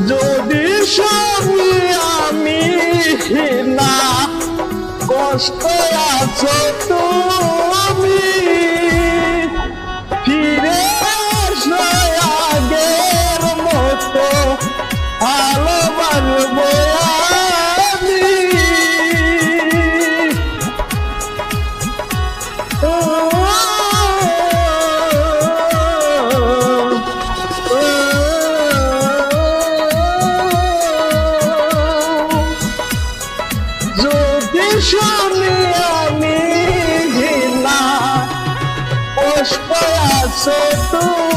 যদি স্বামী আমি না কষ্ট আছো তুমি ফিরে এসো আগের মতো ভালোবাসবো আমি যদি স্বামী আমি ঘৃণা কষ্ট আছো তুমি